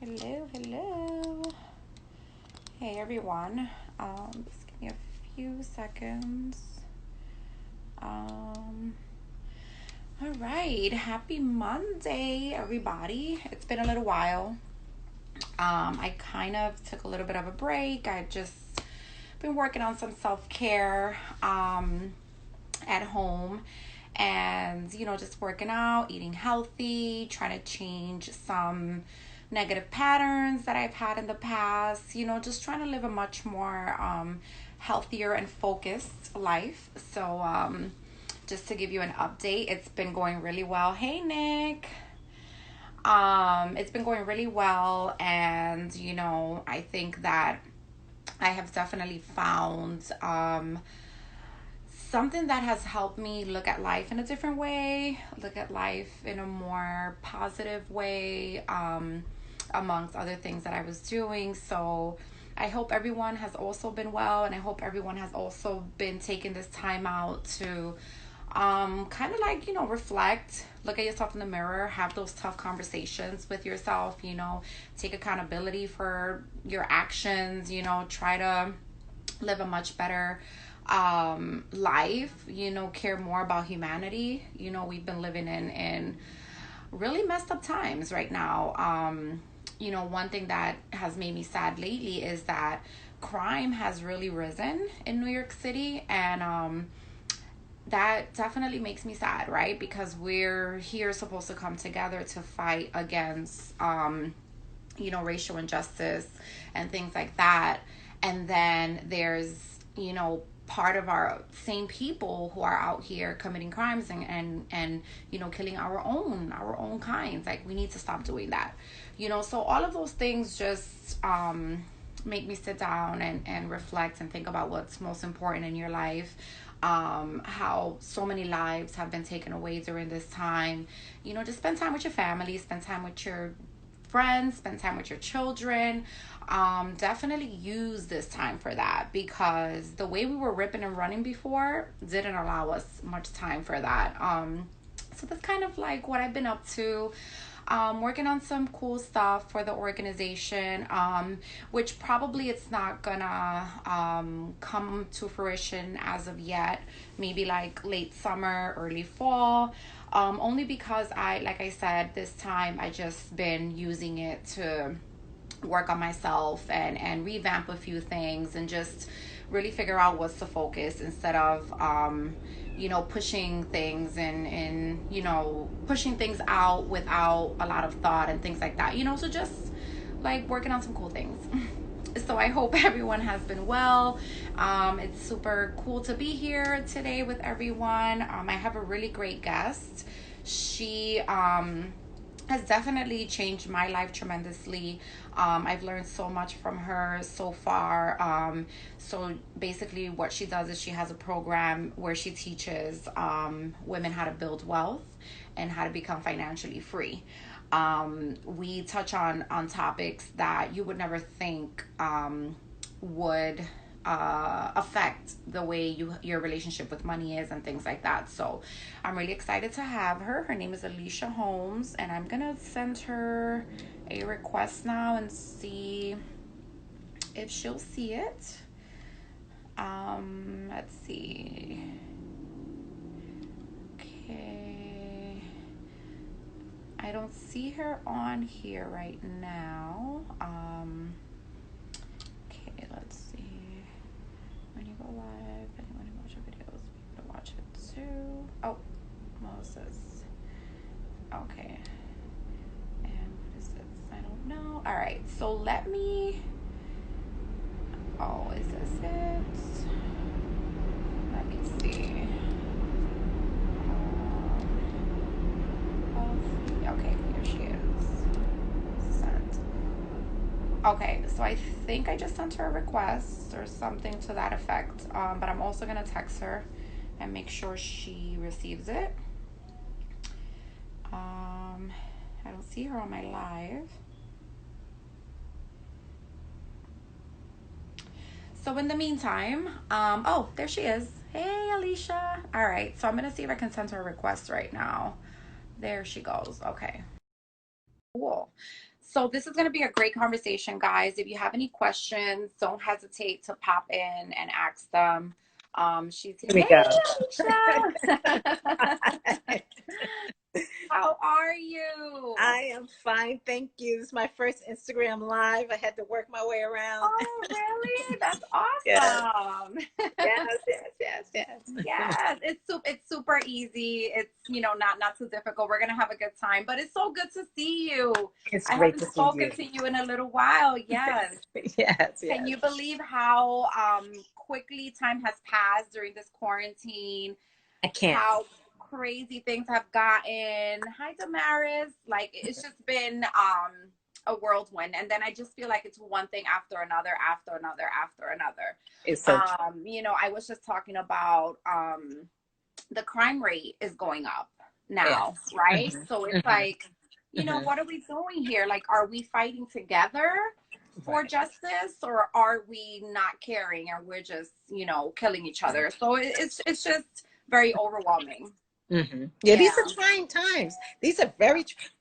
Hello, hello. Hey everyone. Just give me a few seconds. Um, all right. Happy Monday, everybody. It's been a little while. I kind of took a little bit of a break. I just been working on some self-care at home and just working out, eating healthy, trying to change some negative patterns that I've had in the past, just trying to live a much more healthier and focused life. So just to give you an update, it's been going really well. Hey Nick. It's been going really well, and I think that I have definitely found something that has helped me look at life in a different way, look at life in a more positive way, amongst other things that I was doing. So I hope everyone has also been well, and I hope everyone has also been taking this time out to kind of like, reflect, look at yourself in the mirror, have those tough conversations with yourself, take accountability for your actions, try to live a much better life, care more about humanity. We've been living in really messed up times right now. One thing that has made me sad lately is that crime has really risen in New York City, and that definitely makes me sad, right? Because we're here supposed to come together to fight against racial injustice and things like that. And then there's, part of our same people who are out here committing crimes and killing our own kinds. Like, we need to stop doing that. So all of those things just make me sit down and reflect and think about what's most important in your life. How so many lives have been taken away during this time. Just spend time with your family, spend time with your friends, spend time with your children. Definitely use this time for that, because the way we were ripping and running before didn't allow us much time for that. So that's kind of like what I've been up to. Working on some cool stuff for the organization, which probably it's not gonna come to fruition as of yet. Maybe like late summer, early fall. Only because like I said, this time I just been using it to work on myself and revamp a few things and just really figure out what's the focus, instead of pushing things and pushing things out without a lot of thought and things like that, so just like working on some cool things. So I hope everyone has been well. It's super cool to be here today with everyone. I have a really great guest. She has definitely changed my life tremendously. I've learned so much from her so far. So basically what she does is she has a program where she teaches women how to build wealth and how to become financially free. We touch on topics that you would never think would affect the way your relationship with money is and things like that. So I'm really excited to have her. Her name is Alicia Holmes, and I'm gonna send her a request now and see if she'll see it. Let's see. Okay, I don't see her on here right now. Okay, let's see. When you go live, anyone who watch your videos be able to watch it too. Oh, Moses. Okay. And what is this? I don't know. All right. So let me. Oh, is this it? Let me see. Okay, here she is. Sent. Okay, so I think I just sent her a request or something to that effect. But I'm also gonna text her and make sure she receives it. I don't see her on my live. So in the meantime, oh, there she is. Hey, Alicia. All right, so I'm gonna see if I can send her a request right now. There she goes. Okay. Cool. So this is going to be a great conversation, guys. If you have any questions, don't hesitate to pop in and ask them. She's Here we Hey, go. Alicia. How are you? I am fine, thank you. This is my first Instagram live. I had to work my way around. Oh, really? That's Yes, awesome. yes, yes, yes, yes. Yes, it's super easy. It's, not too difficult. We're gonna have a good time. But it's so good to see you. It's I great haven't to see spoken you. to you in a little while. Yes. Yes, Can yes. you believe how quickly time has passed during this quarantine? I can't. How crazy things have gotten. Hi, Damaris. Like it's just been a whirlwind, and then I just feel like it's one thing after another, after another, after another. It's so true. I was just talking about the crime rate is going up now, Yes. right? Mhm, So it's mhm, like, mhm. what are we doing here? Like, are we fighting together for Right. justice, or are we not caring and we're just, killing each other? So it's just very overwhelming. Yeah, Yeah. these are trying times. These are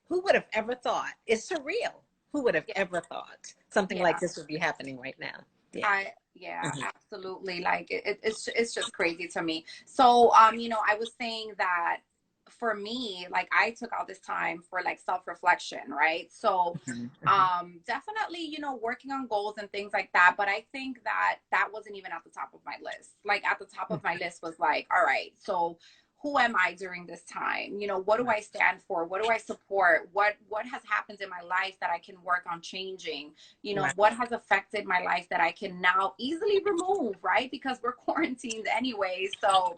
who would have ever thought? It's surreal. Who would have Yeah. ever thought something like Yeah. this would be happening right now? Yeah. Yeah, Mhm, absolutely. Like it's just crazy to me. So, I was saying that for me, like I took all this time for like self-reflection, right? So, mhm, mhm. definitely, working on goals and things like that. But I think that that wasn't even at the top of my list. Like at the top of my list was like, all right, so who am I during this time? What do Right. I stand for? What do I support? What has happened in my life that I can work on changing? Right. What has affected my life that I can now easily remove, right? Because we're quarantined anyway. So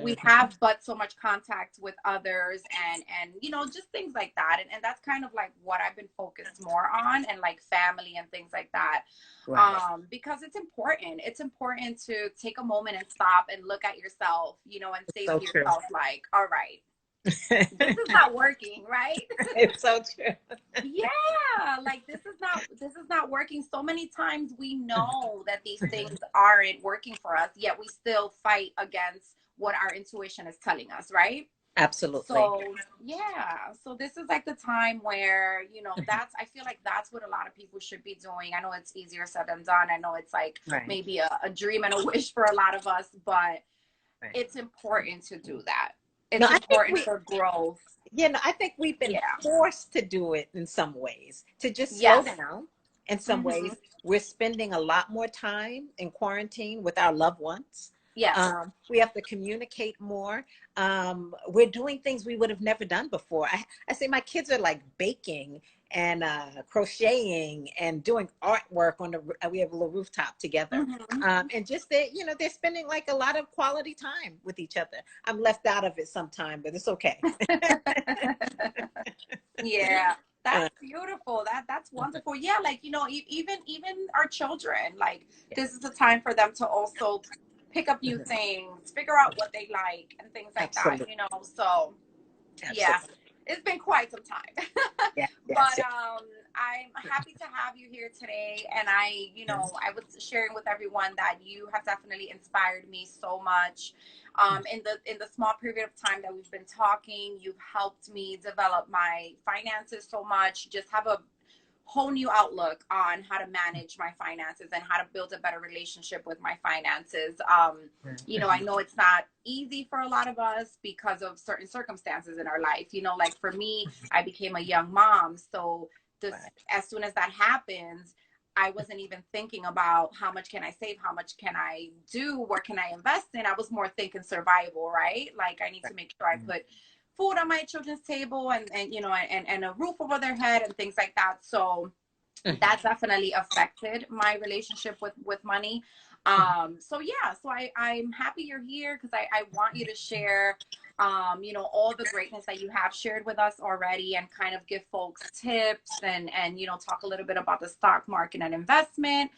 we Mhm. have but so much contact with others and just things like that. And that's kind of like what I've been focused more on, and like family and things like that. Right. Because it's important. It's important to take a moment and stop and look at yourself, and say So to true. yourself, like, all right, this is not working, right? It's so true. Yeah, like this is not working. So many times we know that these things aren't working for us, yet we still fight against what our intuition is telling us, right? Absolutely. So yeah, so this is like the time where, I feel like that's what a lot of people should be doing. I know it's easier said than done. I know it's like Right. maybe a dream and a wish for a lot of us, but Right. it's important to do that. No, It's important for growth. I think we've been Yeah. forced to do it in some ways, to just slow Yes. down. In some Mm-hmm. ways, we're spending a lot more time in quarantine with our loved ones. Yes. We have to communicate more. We're doing things we would have never done before. I say my kids are like baking and crocheting and doing artwork on we have a little rooftop together. Mm-hmm. And just that, they're spending like a lot of quality time with each other. I'm left out of it sometime, but it's okay. Yeah, that's Uh, beautiful. That's wonderful. Yeah, like even our children, like this is yes. the time for them to also pick up new things, figure out what they like and things like that, Absolutely. So yeah, Absolutely. it's been quite some time. Yes, yes, But yes. I'm happy to have you here today, and I was sharing with everyone that you have definitely inspired me so much. In the small period of time that we've been talking, you've helped me develop my finances so much. Just have a whole new outlook on how to manage my finances and how to build a better relationship with my finances. I know it's not easy for a lot of us because of certain circumstances in our life. Like for me, I became a young mom. So Right. as soon as that happens, I wasn't even thinking about how much can I save, how much can I do, where can I invest in. I was more thinking survival, right? Like I need to make sure I put food on my children's table and a roof over their head and things like that. So that definitely affected my relationship with money. So yeah, so I'm happy you're here because I want you to share all the greatness that you have shared with us already, and kind of give folks tips and talk a little bit about the stock market and investment,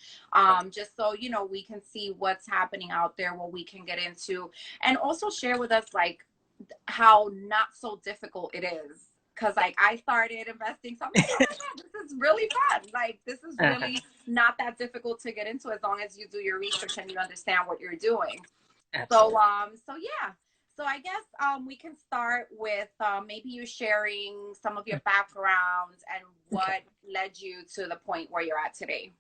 just so we can see what's happening out there, what we can get into, and also share with us like how not so difficult it is. Cause like I started investing, so I'm like, oh my God, this is really fun. Like this is Uh-huh. really not that difficult to get into as long as you do your research and you understand what you're doing. So Absolutely. so yeah. So I guess we can start with maybe you sharing some of your backgrounds and Okay. what led you to the point where you're at today.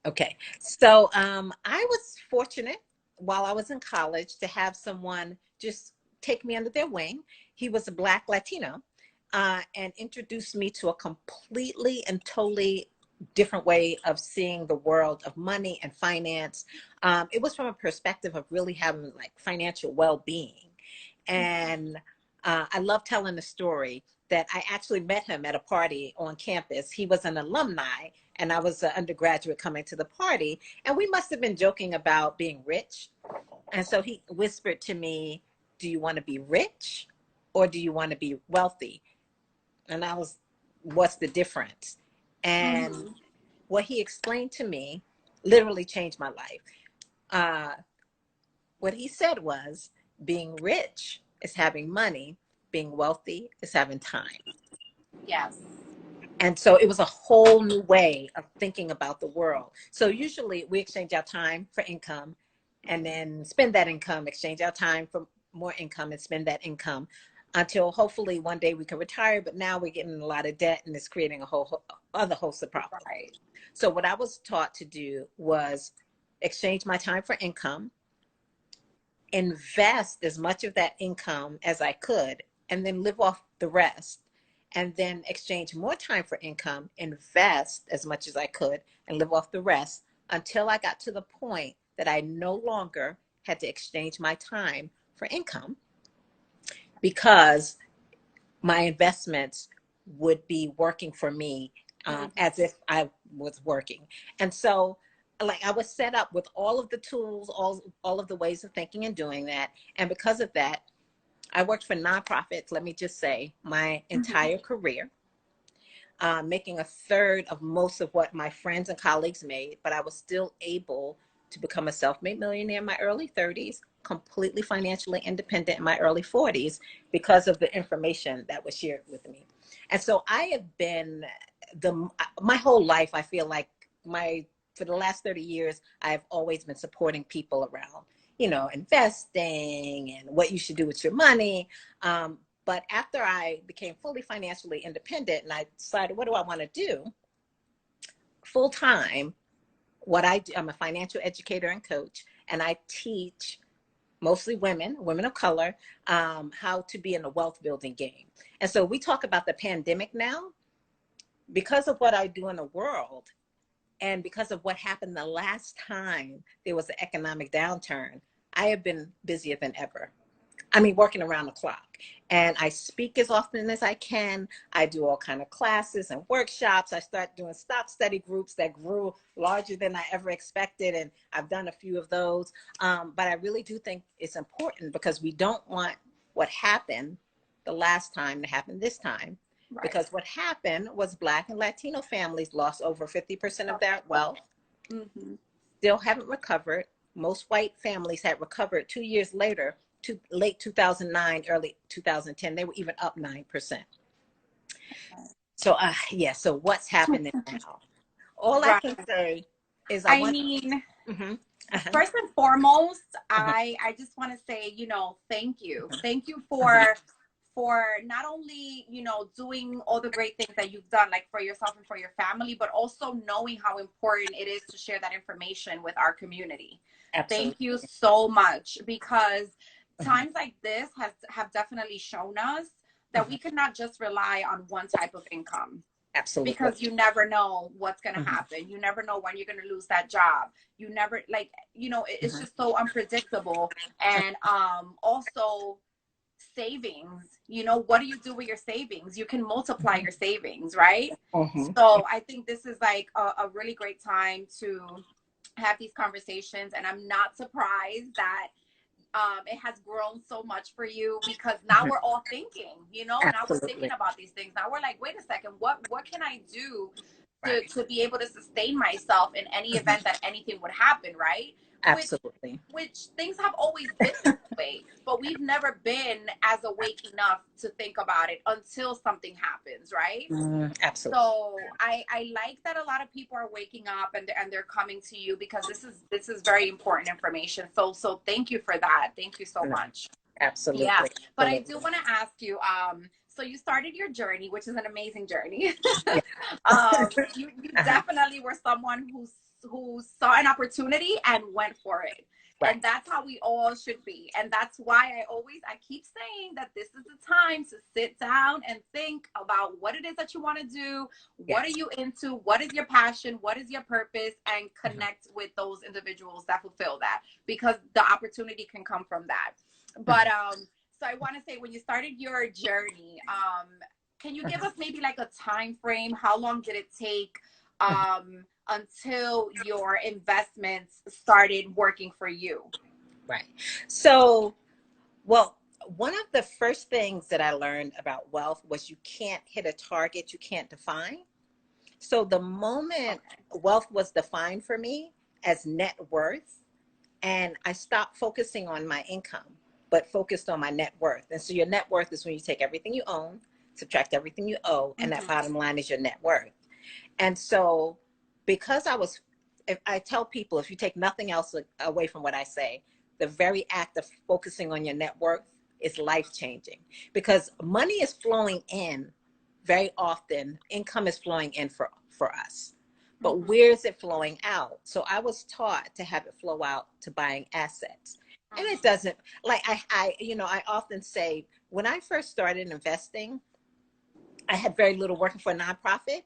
Okay. So I was fortunate while I was in college to have someone just take me under their wing. He was a Black Latino and introduced me to a completely and totally different way of seeing the world of money and finance. It was from a perspective of really having like financial well-being. And I love telling the story that I actually met him at a party on campus. He was an alumni and I was an undergraduate coming to the party. And we must have been joking about being rich. And so he whispered to me, "Do you want to be rich or do you want to be wealthy?" And I was, "What's the difference?" And Mm-hmm. what he explained to me literally changed my life. Uh, what he said was, being rich is having money, being wealthy is having time. Yes. And so it was a whole new way of thinking about the world. So usually we exchange our time for income and then spend that income, exchange our time for more income and spend that income until hopefully one day we can retire. But now we're getting a lot of debt and it's creating a whole other host of problems. Right. So what I was taught to do was exchange my time for income, invest as much of that income as I could, and then live off the rest. And then exchange more time for income, invest as much as I could, and live off the rest until I got to the point that I no longer had to exchange my time for income because my investments would be working for me Mm-hmm. as if I was working. And so, like, I was set up with all of the tools, all of the ways of thinking and doing that. And because of that, I worked for nonprofits, let me just say, my Mm-hmm. entire career, making a third of most of what my friends and colleagues made, but I was still able to become a self-made millionaire in my early 30s, completely financially independent in my early 40s because of the information that was shared with me. And so I have been my whole life, I feel like for the last 30 years, I've always been supporting people around, investing and what you should do with your money. But after I became fully financially independent and I decided, what do I want to do full time? I'm a financial educator and coach, and I teach mostly women of color, how to be in a wealth building game. And so we talk about the pandemic now because of what I do in the world and because of what happened the last time there was an economic downturn. I have been busier than ever. I mean, working around the clock. And I speak as often as I can. I do all kind of classes and workshops. I start doing stock study groups that grew larger than I ever expected. And I've done a few of those. But I really do think it's important because we don't want what happened the last time to happen this time. Right. Because what happened was Black and Latino families lost over 50% of their wealth, Mm-hmm. still haven't recovered. Most white families had recovered 2 years later, to late 2009, early 2010. They were even up 9%. So, yeah, so what's happening now? All I can Right. say is I I want, mean, mhm, uh-huh, first and foremost, uh-huh, I just want to say, thank you. Thank you uh-huh, for not only, doing all the great things that you've done like for yourself and for your family, but also knowing how important it is to share that information with our community. Thank absolutely. you so much because Uh-huh, times like this have definitely shown us that uh-huh, we could not just rely on one type of income absolutely. because you never know what's going to Uh-huh, happen. You never know when you're going to lose that job. You never like, it's uh-huh, just so unpredictable. And also savings, what do you do with your savings? You can multiply your savings, right? uh-huh, So I think this is like a really great time to have these conversations. And I'm not surprised that it has grown so much for you because now uh-huh, we're all thinking, now we're thinking absolutely. about these things. Now we're like, wait a second, what can I do to Right. to be able to sustain myself in any Uh-huh, event that anything would happen, right? Which absolutely. which things have always been this way, but we've never been as awake enough to think about it until something happens, right? Absolutely. So I like that a lot of people are waking up and they're coming to you because this is very important information. So thank you for that. Thank you so much. Yeah, Absolutely. but I do Absolutely. want to ask you, so you started your journey, which is an amazing journey. Yeah. You Uh-huh. definitely were someone who saw an opportunity and went for it. Right. And that's how we all should be. And that's why I keep saying that this is the time to sit down and think about what it is that you want to do. What are Yes. you into? What is your passion? What is your purpose? And Uh-huh. connect with those individuals that fulfill that, because the opportunity can come from that. But Uh-huh. so I want to say, when you started your journey, can you give Uh-huh. us maybe like a time frame? How long did it take Uh-huh. until your investments started working for you? Right. So, well, one of the first things that I learned about wealth was you can't hit a target you can't define. So the moment Okay. wealth was defined for me as net worth, and I stopped focusing on my income, but focused on my net worth. And so your net worth is when you take everything you own, subtract everything you owe, and that Mm-hmm. bottom line is your net worth. And so, because if I tell people, if you take nothing else away from what I say, the very act of focusing on your net worth is life changing, because money is flowing in very often. Income is flowing in for us. But Mm-hmm. where is it flowing out? So I was taught to have it flow out to buying assets. And it doesn't, like I often say, when I first started investing, I had very little working for a nonprofit,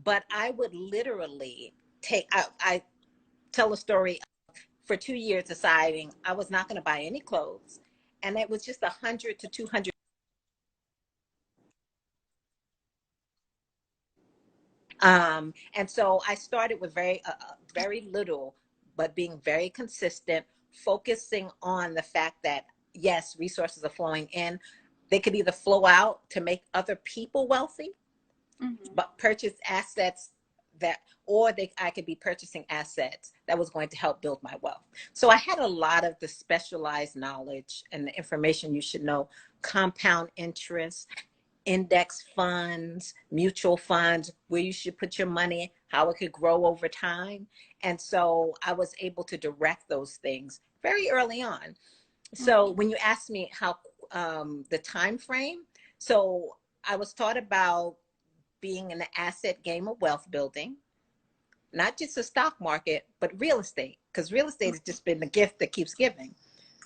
but I would literally I tell a story for 2 years deciding I was not going to buy any clothes. And it was just 100 to 200. And so I started with very little, but being very consistent, focusing on the fact that, yes, resources are flowing in. They could either flow out to make other people wealthy, Mm-hmm. but purchase assets that, or I could be purchasing assets that was going to help build my wealth. So I had a lot of the specialized knowledge and the information you should know: compound interest, index funds, mutual funds, where you should put your money, how it could grow over time. And so I was able to direct those things very early on. So Mm-hmm. when you ask me how the time frame, so I was taught about being in the asset game of wealth building, not just the stock market, but real estate, because real estate has just been the gift that keeps giving.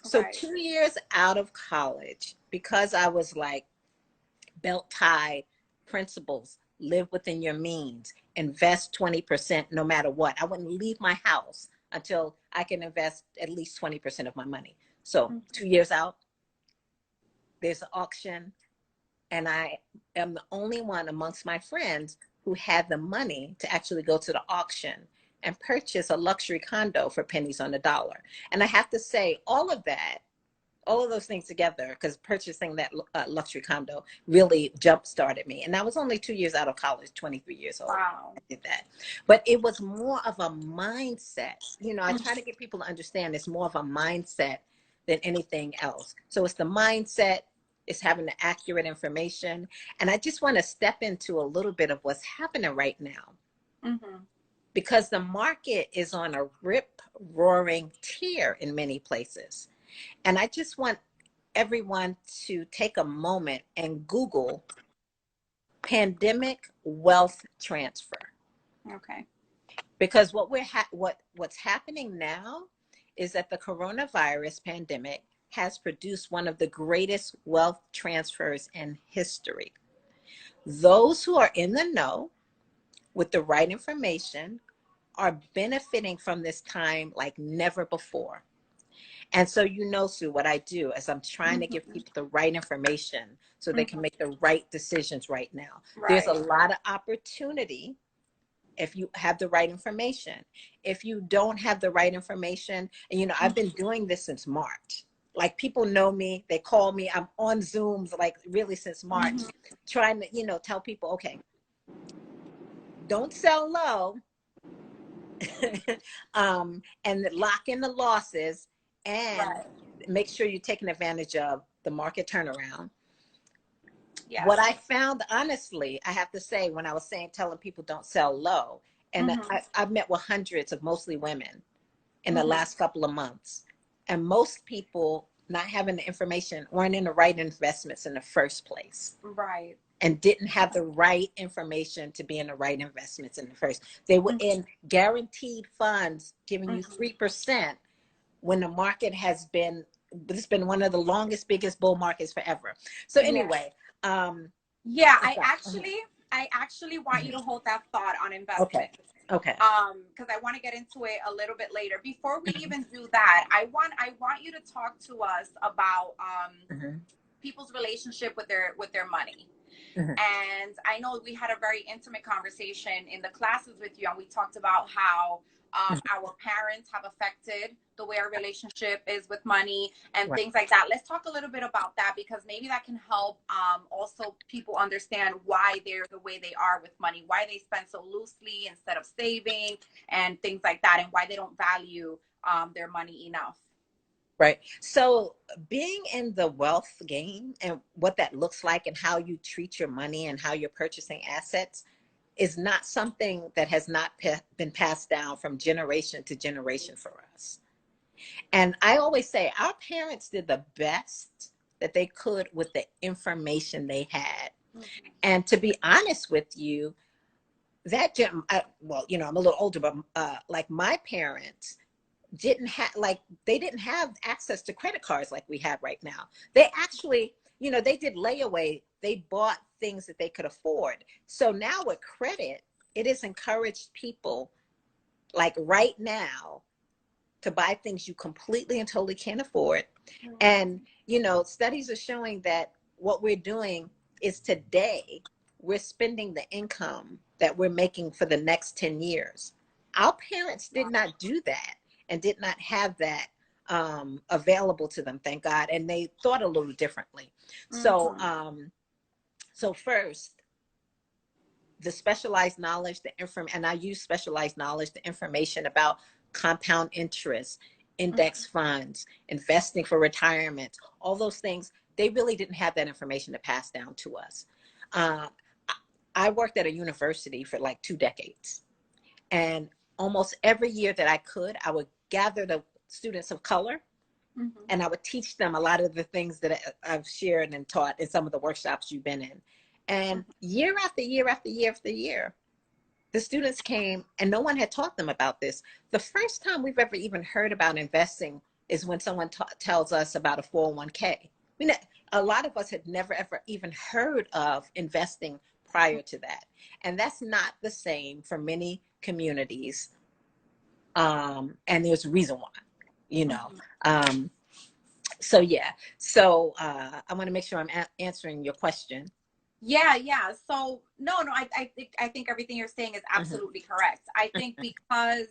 So Right. 2 years out of college, because I was like, belt tie principles: live within your means, invest 20% no matter what. I wouldn't leave my house until I can invest at least 20% of my money. So Mm-hmm. 2 years out, there's an auction, and I am the only one amongst my friends who had the money to actually go to the auction and purchase a luxury condo for pennies on the dollar. And I have to say, all of those things together, because purchasing that luxury condo really jump started me. And I was only 2 years out of college, 23 years old. Wow. I did that. But it was more of a mindset. I try Mm-hmm. to get people to understand it's more of a mindset than anything else. So it's the mindset, it's having the accurate information. And I just want to step into a little bit of what's happening right now, Mm-hmm. because the market is on a rip roaring tear in many places. And I just want everyone to take a moment and Google pandemic wealth transfer, Okay. because what's happening now is that the coronavirus pandemic has produced one of the greatest wealth transfers in history. Those who are in the know with the right information are benefiting from this time like never before. And so, Sue, what I do is I'm trying to give Mm-hmm. people the right information so they can Mm-hmm. make the right decisions right now. There's a Right. lot of opportunity if you have the right information. If you don't have the right information, and I've been doing this since March. Like, people know me, they call me, I'm on Zooms like really since March, Mm-hmm. trying to, tell people, okay, don't sell low, and lock in the losses, and Right. make sure you're taking advantage of the market turnaround. What Yes. I found, honestly, I have to say, when I was telling people don't sell low, and Mm-hmm. I've met with hundreds of mostly women in the Mm-hmm. last couple of months, and most people not having the information, weren't in the right investments in the first place, Right. and didn't have the right information to be in the right investments in the first. They were Mm-hmm. in guaranteed funds giving you Mm-hmm. 3% when the market has been, this has been one of the longest, biggest bull markets forever. So Yeah. anyway, Yeah, okay. I actually want you to hold that thought on Okay. investment. Okay. Because I want to get into it a little bit later. Before we even do that, I want you to talk to us about Mm-hmm. people's relationship with their money. Mm-hmm. And I know we had a very intimate conversation in the classes with you, and we talked about how our parents have affected the way our relationship is with money and Right. things like that. Let's talk a little bit about that, because maybe that can help also people understand why they're the way they are with money, why they spend so loosely instead of saving and things like that, and why they don't value their money enough. Right. So being in the wealth game and what that looks like and how you treat your money and how you're purchasing assets is not something that has not been passed down from generation to generation for us. And I always say our parents did the best that they could with the information they had. Mm-hmm. And to be honest with you, well, I'm a little older, but like my parents didn't have, like, they didn't have access to credit cards like we have right now. They actually, they did layaway. They bought things that they could afford. So now with credit, it has encouraged people, like right now, to buy things you completely and totally can't afford. And, studies are showing that what we're doing is today, we're spending the income that we're making for the next 10 years. Our parents did not do that and did not have that available to them, thank God. And they thought a little differently. So, Mm-hmm. so first, the specialized knowledge, and I use specialized knowledge, the information about compound interest, index funds, investing for retirement, all those things, they really didn't have that information to pass down to us. Uh, I worked at a university for like 2 decades, and almost every year that I could, I would gather the students of color Mm-hmm. and I would teach them a lot of the things that I've shared and taught in some of the workshops you've been in. And year after year after year after year, the students came and no one had taught them about this. The first time we've ever even heard about investing is when someone tells us about a 401k. I mean, a lot of us had never ever even heard of investing prior to that. And that's not the same for many communities. And there's a reason why, you know. Mm-hmm. Um, so yeah, so I want to make sure I'm answering your question. Yeah, yeah. So no, I think everything you're saying is Mhm. absolutely correct. I think because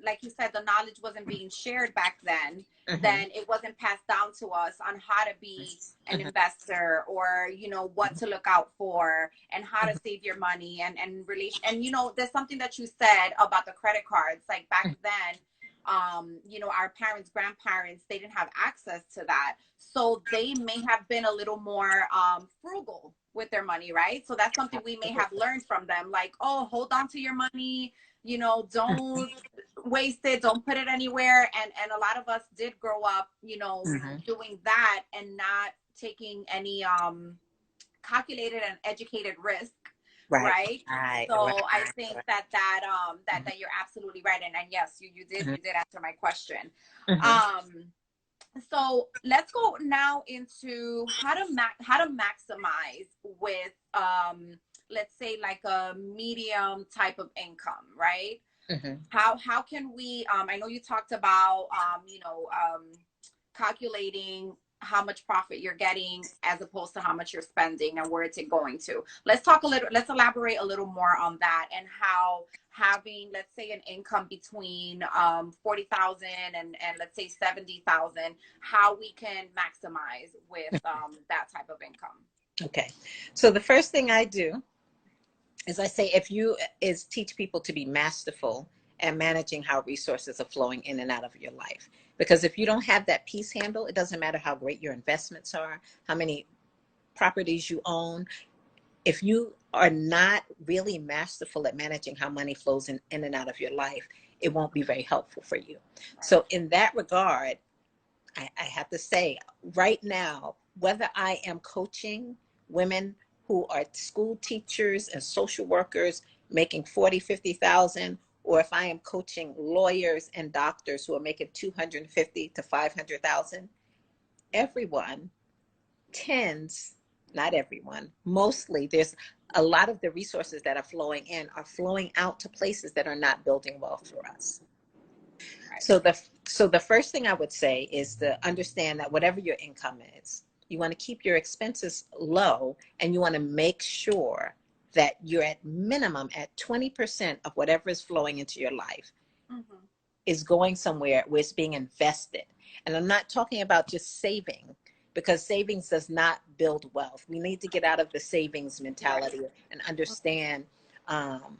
like you said, the knowledge wasn't being shared back Mhm. then it wasn't passed down to us on how to be an Mhm. investor, or what to look out for and how to Mhm. save your money and relation. And there's something that you said about the credit cards. Like back then, our parents, grandparents, they didn't have access to that, so they may have been a little more frugal with their money, right? So that's something we may have Absolutely. learned from them, like, oh, hold on to your money, don't waste it, don't put it anywhere. And a lot of us did grow up, Mhm. doing that and not taking any calculated and educated risk, Right, right? right, right, So I think right. that you're absolutely right. And yes, you did Mhm. you did answer my question. Mhm. um so let's go now into how to maximize with let's say like a medium type of income, right? Mhm. How can we I know you talked about calculating how much profit you're getting as opposed to how much you're spending and where it's going to. Let's elaborate a little more on that, and how having, let's say, an income between 40,000 and let's say 70,000, how we can maximize with that type of income. Okay. So the first thing I do is I say, is teach people to be masterful at managing how resources are flowing in and out of your life. Because if you don't have that piece handle, it doesn't matter how great your investments are, how many properties you own. If you are not really masterful at managing how money flows in and out of your life, it won't be very helpful for you. Right. So in that regard, I have to say right now, whether I am coaching women who are school teachers and social workers making 40, 50,000, or if I am coaching lawyers and doctors who are making 250 to 500,000, everyone tends, not everyone, mostly there's a lot of the resources that are flowing in are flowing out to places that are not building wealth for us. Right. So the first thing I would say is to understand that whatever your income is, you want to keep your expenses low, and you want to make sure that you're at minimum at 20% of whatever is flowing into your life Mm-hmm. is going somewhere where it's being invested. And I'm not talking about just saving, because savings does not build wealth. We need to get out of the savings mentality Right. and understand um,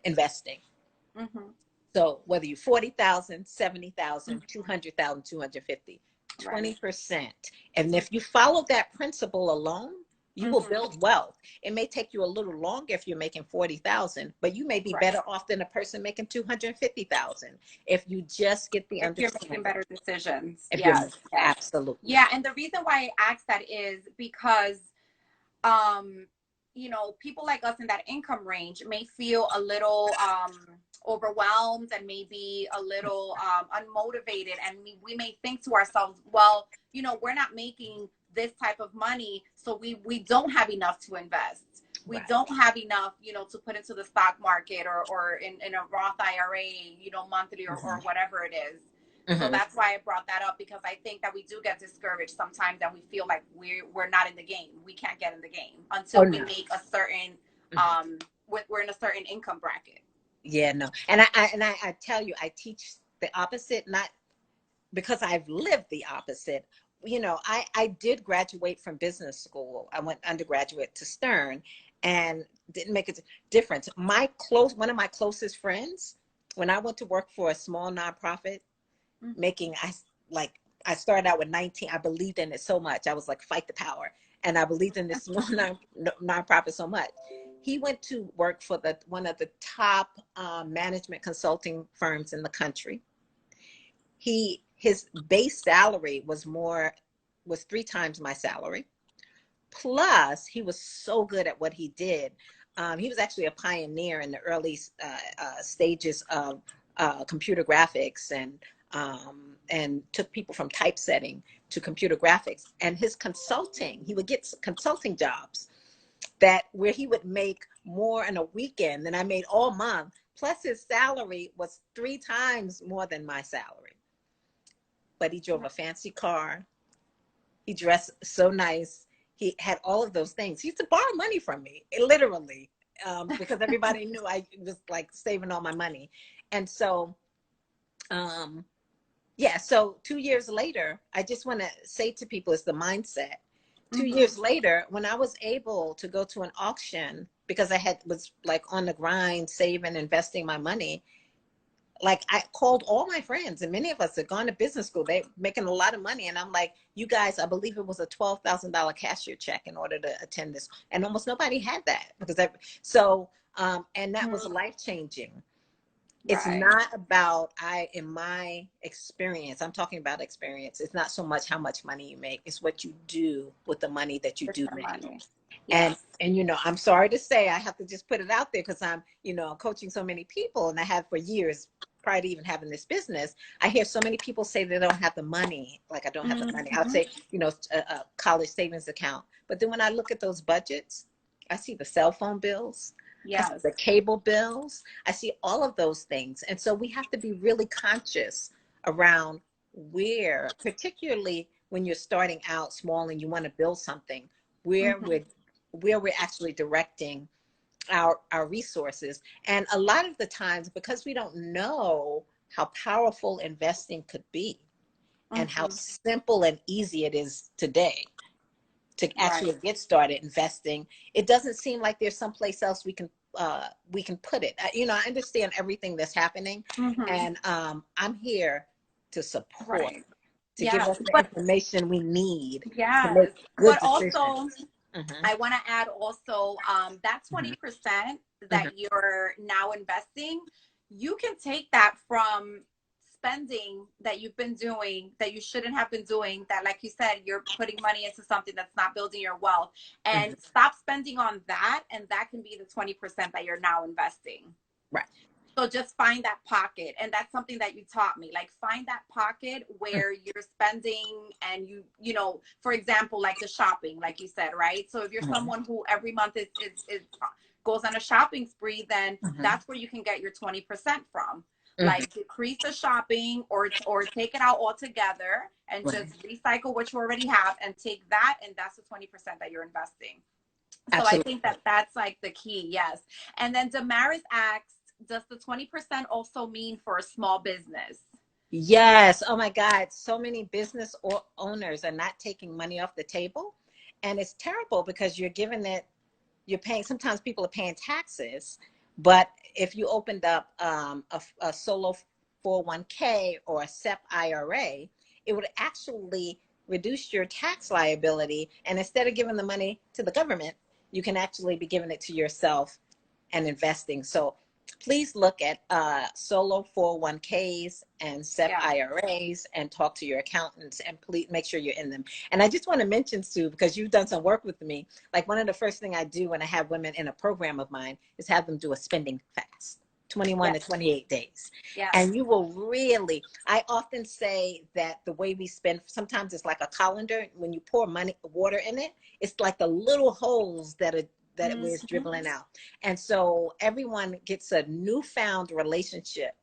investing. Mm-hmm. So whether you're 40,000, 70,000, Mm-hmm. 200,000, 250, Right. 20%. And if you follow that principle alone, you will Mm-hmm. build wealth. It may take you a little longer if you're making 40,000, but you may be Right. better off than a person making 250,000 if you just get the If you're making understanding. better decisions. If you're Yes. Yes. absolutely. Yeah. And the reason why I asked that is because um people like us in that income range may feel a little overwhelmed and maybe a little unmotivated, and we may think to ourselves, well, we're not making this type of money, so we don't have enough to invest. We Right. don't have enough to put into the stock market or in a Roth IRA, monthly, or Mm-hmm. whatever it is. So Mm-hmm. that's why I brought that up, because I think that we do get discouraged sometimes, and we feel like we're not in the game. We can't get in the game Oh until we no. make a certain Mm-hmm. we're in a certain income bracket. Yeah, no. And I tell you, I teach the opposite, not because I've lived the opposite. I did graduate from business school. I went undergraduate to Stern and didn't make a difference. One of my closest friends, when I went to work for a small nonprofit, Mm-hmm. making, I started out with 19. I believed in it so much. I was like, fight the power. And I believed in this small nonprofit so much. He went to work for one of the top management consulting firms in the country. His base salary was 3 times my salary. Plus, he was so good at what he did. He was actually a pioneer in the early stages of computer graphics, and took people from typesetting to computer graphics. And his consulting, he would get consulting jobs where he would make more in a weekend than I made all month. Plus, his salary was 3 times more than my salary. But he drove a fancy car. He dressed so nice. He had all of those things. He used to borrow money from me, literally, because everybody knew I was like saving all my money. And so, yeah, so 2 years later, I just want to say to people, it's the mindset. 2 years Mm-hmm. later, when I was able to go to an auction, because was like on the grind, saving, investing my money, like I called all my friends, and many of us had gone to business school. They making a lot of money. And I'm like, you guys, I believe it was a $12,000 cashier check in order to attend this. And almost nobody had that and that was Mm-hmm. life changing. It's Right. not about, in my experience, I'm talking about experience. It's not so much how much money you make. It's what you do with the money that you With do the make. money. And, Yes. and, I'm sorry to say, I have to just put it out there because I'm, coaching so many people, and I have for years prior to even having this business. I hear so many people say they don't have the money. Like, I don't have the money. I would Mm-hmm. say, a college savings account. But then when I look at those budgets, I see the cell phone bills. I see Yes. the cable bills. I see all of those things. And so we have to be really conscious around particularly when you're starting out small and you want to build something, where Mm-hmm. we're actually directing our resources. And a lot of the times, because we don't know how powerful investing could be and how Mm-hmm. simple and easy it is today to Right. actually get started investing, it doesn't seem like there's someplace else we can put it. I understand everything that's happening, Mm-hmm. and I'm here to support, Right. to give Yes. us the But information we need to make yes. good But decisions. also, Mm-hmm. I want to add also that Mm-hmm. 20% Mm-hmm. that you're now investing, you can take that from spending that you've been doing that you shouldn't have been doing, that, like you said, you're putting money into something that's not building your wealth, and stop spending on that. And that can be the 20% that you're now investing. Right. So just find that pocket. And that's something that you taught me. Like, find that pocket where you're spending, and you know, for example, like the shopping, like you said, right? So if you're someone who every month is goes on a shopping spree, then that's where you can get your 20% from. Like, decrease the shopping, or take it out altogether and just recycle what you already have and take that, and that's the 20% that you're investing. So I think that that's like the key. Yes. And then Damaris asks, does the 20% also mean for a small business? Yes. Oh my God. So many business owners are not taking money off the table. And it's terrible because you're giving it, you're paying, sometimes people are paying taxes, but if you opened up a solo 401k or a SEP IRA, it would actually reduce your tax liability. And instead of giving the money to the government, you can actually be giving it to yourself and investing. So please look at solo 401ks and SEP IRAs and talk to your accountants, and please make sure you're in them. And I just want to mention, Sue, because you've done some work with me, like one of the first things I do when I have women in a program of mine is have them do a spending fast, 21 to 28 days. And you will really, I often say that the way we spend, sometimes it's like a colander. When you pour water in it, it's like the little holes that it was dribbling out. And so everyone gets a newfound relationship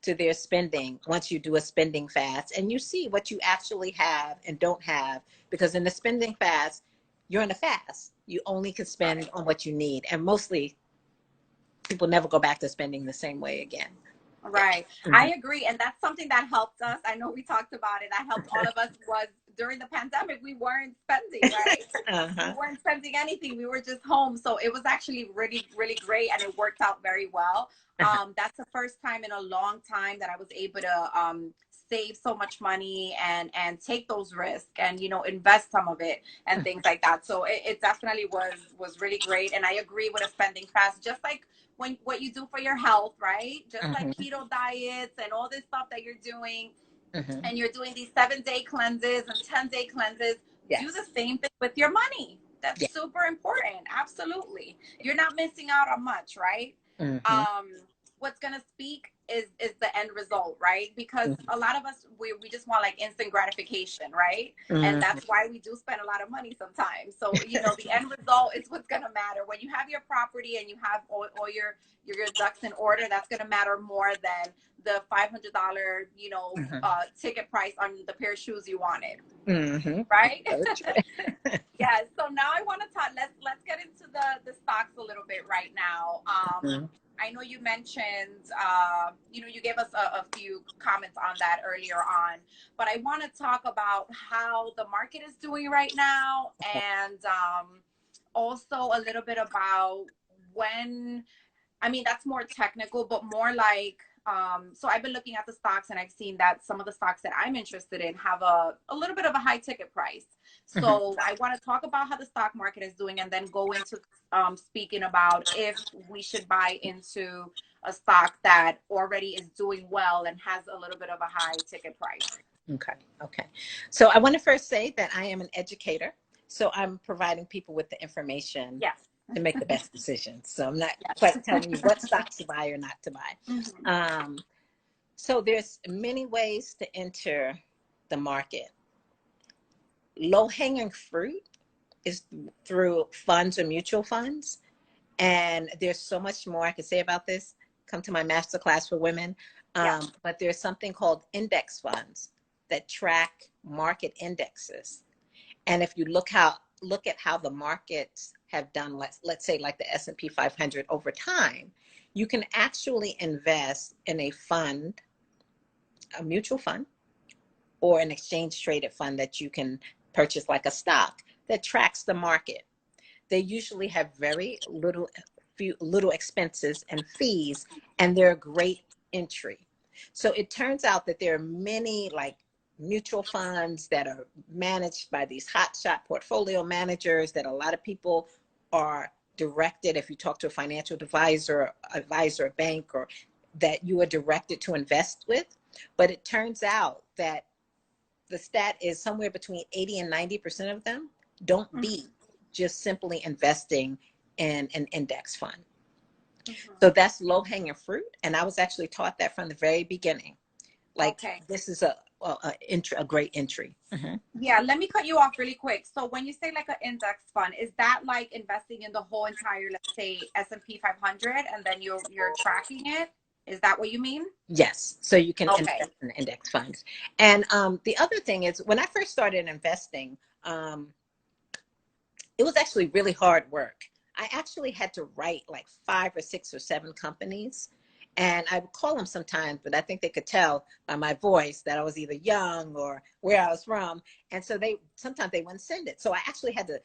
to their spending once you do a spending fast, and you see what you actually have and don't have, because in the spending fast, you're in a fast. You only can spend on what you need. And mostly people never go back to spending the same way again. Right. I agree. And that's something that helped us. I know we talked about it. That helped all of us was during the pandemic, we weren't spending, right? We weren't spending anything. We were just home. So it was actually really, really great. And it worked out very well. That's the first time in a long time that I was able to save so much money and take those risks and, you know, invest some of it and things like that. So it definitely was really great. And I agree with a spending fast, just like what you do for your health, right? Just like keto diets and all this stuff that you're doing, and you're doing these 7-day cleanses and 10-day cleanses. Do the same thing with your money. That's super important. Absolutely. You're not missing out on much, right? What's going to speak is the end result, right? Because a lot of us, we just want like instant gratification, right? And that's why we do spend a lot of money sometimes. So, you know, the end result is what's going to matter. When you have your property and you have all your ducks in order, that's going to matter more than the $500, you know, ticket price on the pair of shoes you wanted. Right? Yeah. So now I want to talk, let's get into the stocks a little bit right now. I know you mentioned, you know, you gave us a few comments on that earlier on, but I want to talk about how the market is doing right now, and also a little bit about when, I mean, that's more technical, but more like, so I've been looking at the stocks and I've seen that some of the stocks that I'm interested in have a little bit of a high ticket price. So I want to talk about how the stock market is doing, and then go into speaking about if we should buy into a stock that already is doing well and has a little bit of a high ticket price. Okay. So I want to first say that I am an educator. So I'm providing people with the information to make the best decisions. So I'm not quite telling you what stocks to buy or not to buy. So there's many ways to enter the market. Low-hanging fruit is through funds or mutual funds. And there's so much more I could say about this. Come to my masterclass for women. But there's something called index funds that track market indexes. And if you look at how the markets have done, let's say like the S&P 500 over time, you can actually invest in a fund, a mutual fund, or an exchange traded fund that you can purchase like a stock that tracks the market. They usually have very little expenses and fees, and they're a great entry. So it turns out that there are many like mutual funds that are managed by these hotshot portfolio managers that a lot of people are directed, if you talk to a financial advisor, a bank, or that you are directed to invest with. But it turns out that the stat is somewhere between 80 and 90% of them don't beat just simply investing in an index fund. So that's low hanging fruit. And I was actually taught that from the very beginning. Like, Okay. this is a great entry. Yeah, let me cut you off really quick. So when you say like an index fund, is that like investing in the whole entire, let's say S&P 500, and then you're tracking it? Is that what you mean? Yes. So you can Okay. invest in index funds. And the other thing is, when I first started investing, it was actually really hard work. I actually had to write like 5 or 6 or 7 companies. And I would call them sometimes, but I think they could tell by my voice that I was either young or where I was from. And so sometimes they wouldn't send it. So I actually had to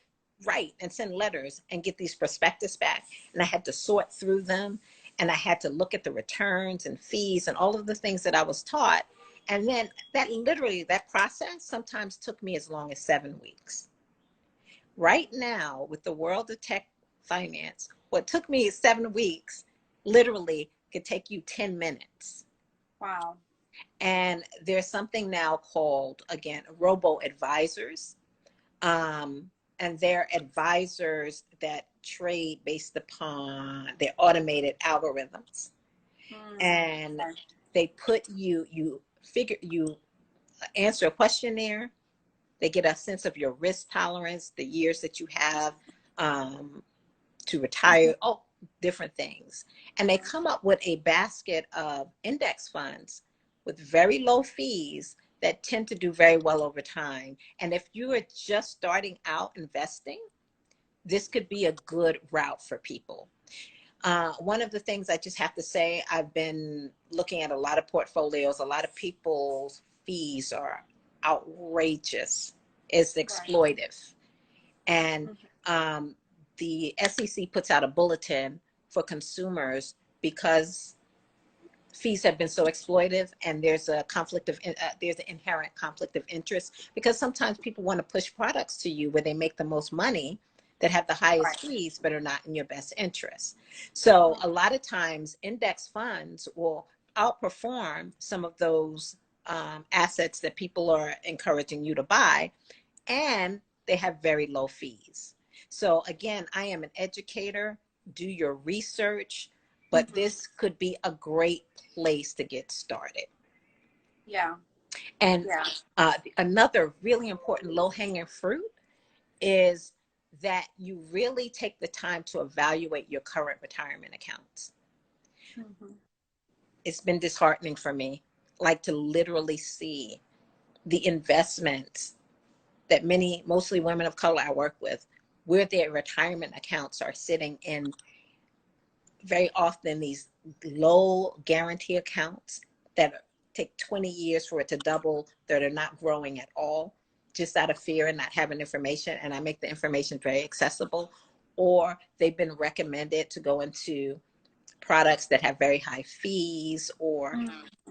write and send letters and get these prospectus back. And I had to sort through them. And I had to look at the returns and fees and all of the things that I was taught. And then that process sometimes took me as long as 7 weeks. Right now, with the world of tech finance, what took me 7 weeks literally could take you 10 minutes. Wow. And there's something now called, again, robo advisors. And they're advisors that trade based upon their automated algorithms. And they put you answer a questionnaire. They get a sense of your risk tolerance, the years that you have to retire, all different things. And they come up with a basket of index funds with very low fees that tend to do very well over time. And if you are just starting out investing, this could be a good route for people. One of the things I just have to say, I've been looking at a lot of portfolios. A lot of people's fees are outrageous. It's exploitive. And the SEC puts out a bulletin for consumers because fees have been so exploitive, and there's an inherent conflict of interest, because sometimes people want to push products to you where they make the most money that have the highest fees but are not in your best interest. So a lot of times index funds will outperform some of those assets that people are encouraging you to buy, and they have very low fees. So again, I am an educator. Do your research, but this could be a great place to get started. Yeah. And another really important low-hanging fruit is that you really take the time to evaluate your current retirement accounts. It's been disheartening for me, like, to literally see the investments that mostly women of color I work with, where their retirement accounts are sitting in very often these low guarantee accounts that take 20 years for it to double, that are not growing at all, just out of fear and not having information. And I make the information very accessible. Or they've been recommended to go into products that have very high fees, or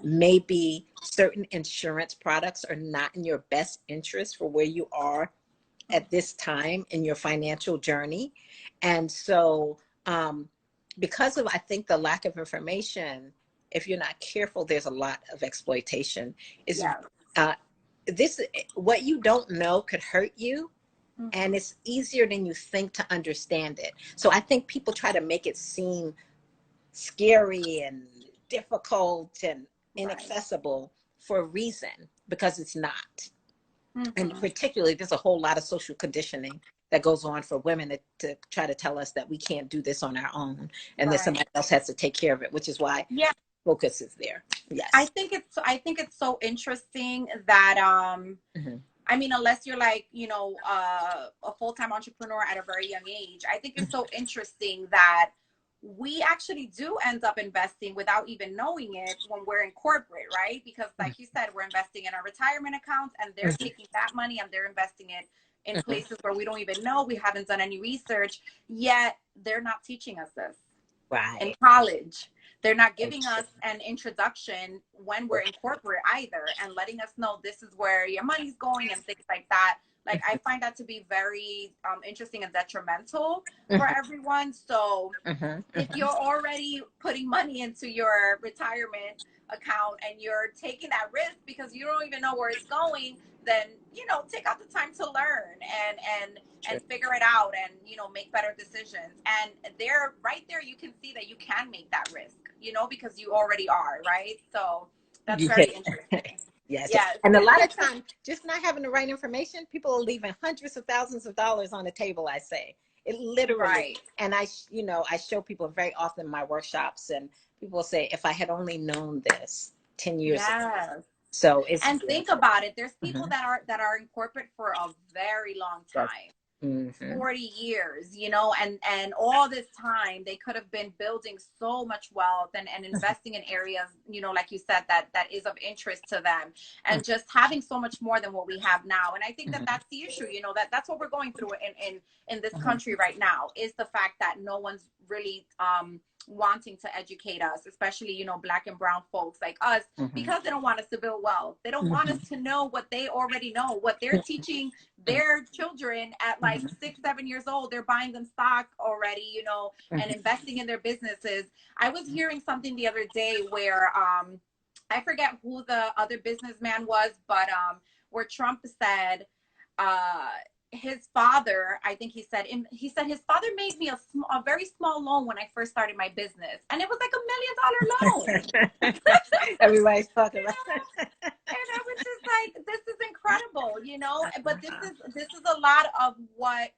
maybe certain insurance products are not in your best interest for where you are at this time in your financial journey. And so because of, I think, the lack of information, if you're not careful, there's a lot of exploitation. What you don't know could hurt you, and it's easier than you think to understand it. So I think people try to make it seem scary and difficult and inaccessible for a reason, because it's not. And particularly, there's a whole lot of social conditioning that goes on for women to try to tell us that we can't do this on our own, and that somebody else has to take care of it, which is why focus is there. Yes. I think it's so interesting that I mean, unless you're like, a full-time entrepreneur at a very young age, I think it's so interesting that we actually do end up investing without even knowing it when we're in corporate, right? Because like you said, we're investing in our retirement accounts, and they're taking that money and they're investing it in places where we don't even know. We haven't done any research yet. They're not teaching us this in college. They're not giving us an introduction when we're in corporate either, and letting us know this is where your money's going and things like that. Like, I find that to be very interesting and detrimental for everyone. So if you're already putting money into your retirement account and you're taking that risk because you don't even know where it's going, then, you know, take out the time to learn and figure it out and, you know, make better decisions. And there, right there, you can see that you can make that risk, you know, because you already are, right? So that's very interesting. Yes. Yes. And a lot of times, just not having the right information, people are leaving hundreds of thousands of dollars on the table, I say. It literally, right. And I, you know, I show people very often in my workshops, and people will say, if I had only known this 10 years ago. So it's, and think about it. There's people that are in corporate for a very long time. 40 years, you know, and all this time they could have been building so much wealth and investing in areas, you know, like you said, that is of interest to them, and just having so much more than what we have now. And I think that that's the issue, you know, that's what we're going through in this country right now, is the fact that no one's really wanting to educate us, especially, you know, Black and brown folks like us, because they don't want us to build wealth. They don't want us to know what they already know, what they're teaching their children at like 6-7 years old. They're buying them stock already, you know, and investing in their businesses. I was hearing something the other day where I forget who the other businessman was, but where Trump said his father, I think he said his father made me a very small loan when I first started my business, and it was like $1 million loan. Everybody's talking about and I was just like, this is incredible, you know. But this is a lot of what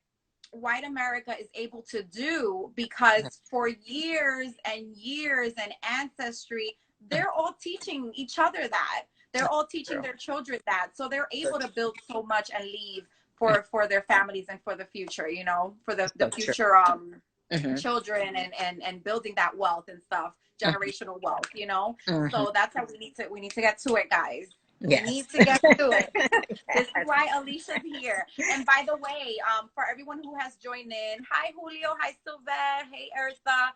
white America is able to do, because for years and years and ancestry, they're all teaching each other that. They're all teaching their children that. So they're able to build so much and leave for their families and for the future, you know, for the future children and building that wealth and stuff, generational wealth, you know. So that's how we need to get to it, guys. We need to get to it. This is why Alicia's here. And by the way, for everyone who has joined in, hi Julio, hi Sylvette, hey Ertha.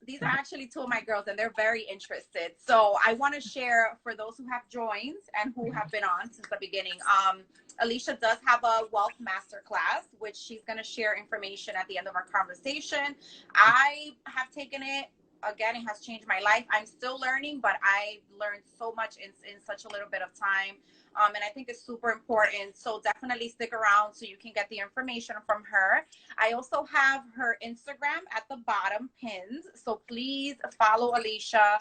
These are actually two of my girls, and they're very interested. So I want to share, for those who have joined and who have been on since the beginning, Alicia does have a wealth masterclass, which she's going to share information at the end of our conversation. I have taken it. Again, it has changed my life. I'm still learning, but I learned so much in such a little bit of time. And I think it's super important. So definitely stick around so you can get the information from her. I also have her Instagram at the bottom pinned. So please follow Alicia.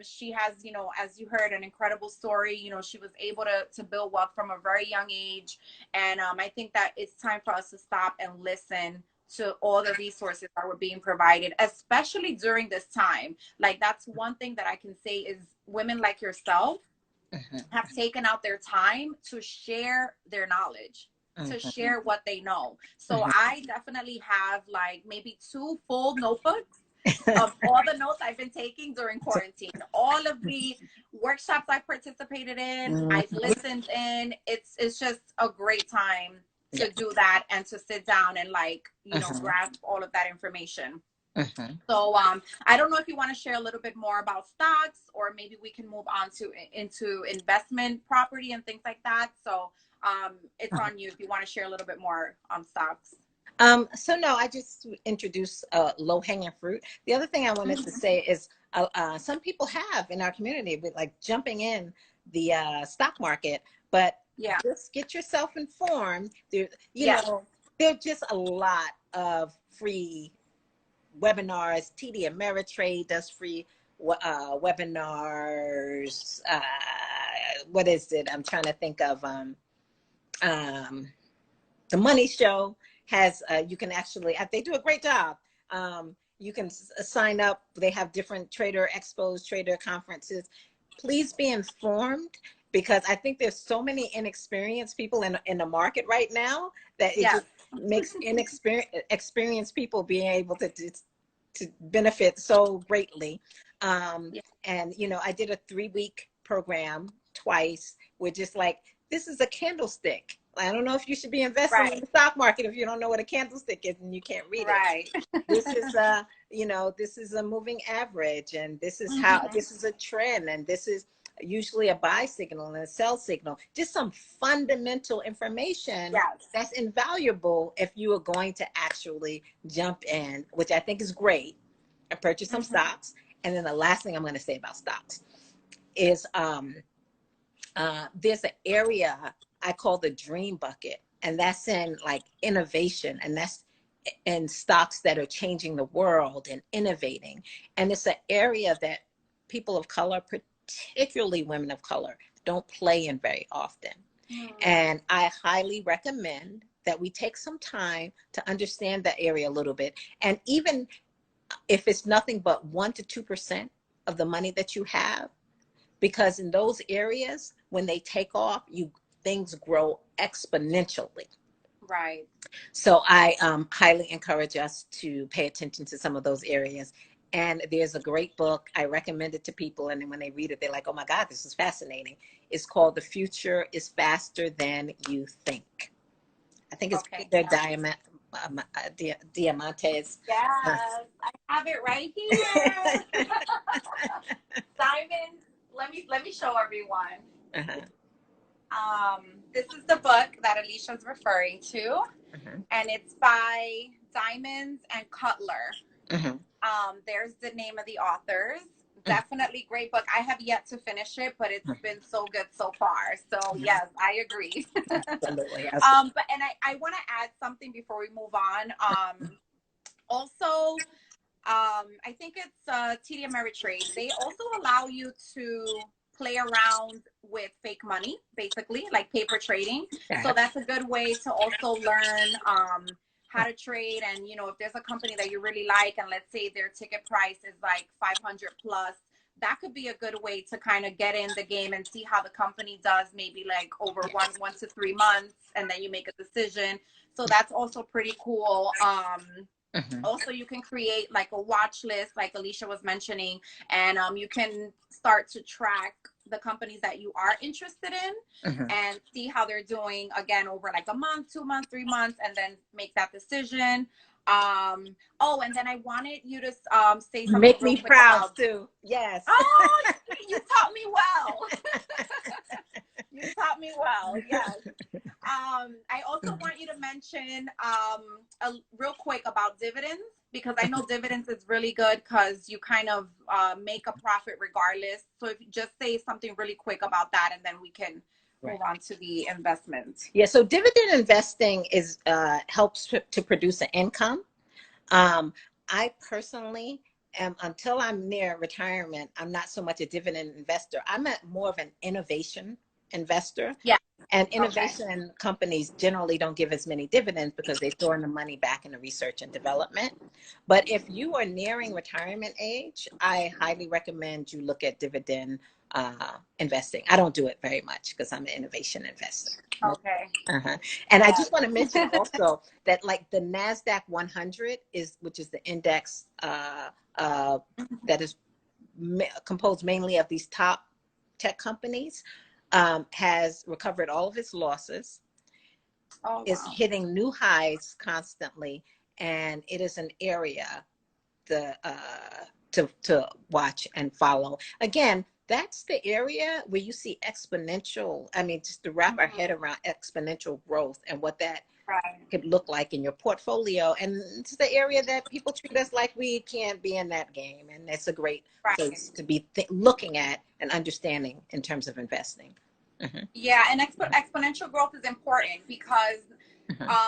She has, you know, as you heard, an incredible story. You know, she was able to build wealth from a very young age. And I think that it's time for us to stop and listen to all the resources that were being provided, especially during this time. Like, that's one thing that I can say is women like yourself have taken out their time to share their knowledge, to share what they know. So I definitely have like maybe 2 full notebooks of all the notes I've been taking during quarantine, all of the workshops I participated in, I've listened in. It's just a great time to do that and to sit down and, like, you know, grasp all of that information. So I don't know if you want to share a little bit more about stocks, or maybe we can move on into investment property and things like that. So it's on you if you want to share a little bit more on stocks. So no, I just introduced low-hanging fruit. The other thing I wanted to say is some people have in our community with like jumping in the stock market, but just get yourself informed. There, you know, there's just a lot of free webinars. TD Ameritrade does free webinars. What is it? I'm trying to think of The Money Show has, you can actually, they do a great job. You can sign up. They have different trader expos, trader conferences. Please be informed, because I think there's so many inexperienced people in the market right now that it just makes experienced people being able to benefit so greatly. And, you know, I did a 3-week program twice. We're just like, this is a candlestick. I don't know if you should be investing in the stock market if you don't know what a candlestick is and you can't read it. This is you know, this is a moving average, and this is how, this is a trend, and this is usually a buy signal and a sell signal. Just some fundamental information that's invaluable if you are going to actually jump in, which I think is great, and purchase some stocks. And then the last thing I'm going to say about stocks is there's an area I call the dream bucket, and that's in like innovation, and that's in stocks that are changing the world and innovating. And it's an area that people of color, particularly women of color, don't play in very often. And I highly recommend that we take some time to understand that area a little bit. And even if it's nothing but 1 to 2% of the money that you have, because in those areas, when they take off, things grow exponentially. Right. So I highly encourage us to pay attention to some of those areas. And there's a great book. I recommend it to people. And then when they read it, they're like, oh my God, this is fascinating. It's called The Future is Faster Than You Think. I think it's Peter Diamandis. Yes, I have it right here. Simon, let me show everyone. This is the book that Alicia's referring to, and it's by Diamonds and Cutler. There's the name of the authors. Definitely great book. I have yet to finish it, but it's been so good so far. So yes, I agree. Absolutely. I want to add something before we move on. Also, I think it's TD Ameritrade. They also allow you to play around with fake money, basically, like paper trading. So that's a good way to also learn how to trade. And, you know, if there's a company that you really like, and let's say their ticket price is like 500 plus, that could be a good way to kind of get in the game and see how the company does, maybe like over 1 to 3 months, and then you make a decision. So that's also pretty cool. Also, you can create like a watch list, like Alicia was mentioning, and you can start to track the companies that you are interested in and see how they're doing again over like a month, 2 months, 3 months, and then make that decision. And then I wanted you to say something. Make me proud too. Yes. Oh, you taught me well. You taught me well. Yes. I also want you to mention real quick about dividends, because I know dividends is really good because you kind of make a profit regardless. So if you just say something really quick about that, and then we can move on to the investment. Yeah. So dividend investing is helps to produce an income. I personally am, until I'm near retirement, I'm not so much a dividend investor. I'm more of an innovation investor. Yeah. And innovation companies generally don't give as many dividends because they're throwing the money back into research and development. But if you are nearing retirement age, I highly recommend you look at dividend investing. I don't do it very much because I'm an innovation investor. Okay. And I just want to mention also that like the NASDAQ 100 which is the index that is composed mainly of these top tech companies, has recovered all of its losses, is hitting new highs constantly, and it is an area to watch and follow. Again, that's the area where you see exponential, just to wrap our head around exponential growth and what that could look like in your portfolio. And it's the area that people treat us like we can't be in that game. And it's a great place to be looking at and understanding in terms of investing. Yeah, and exponential growth is important because,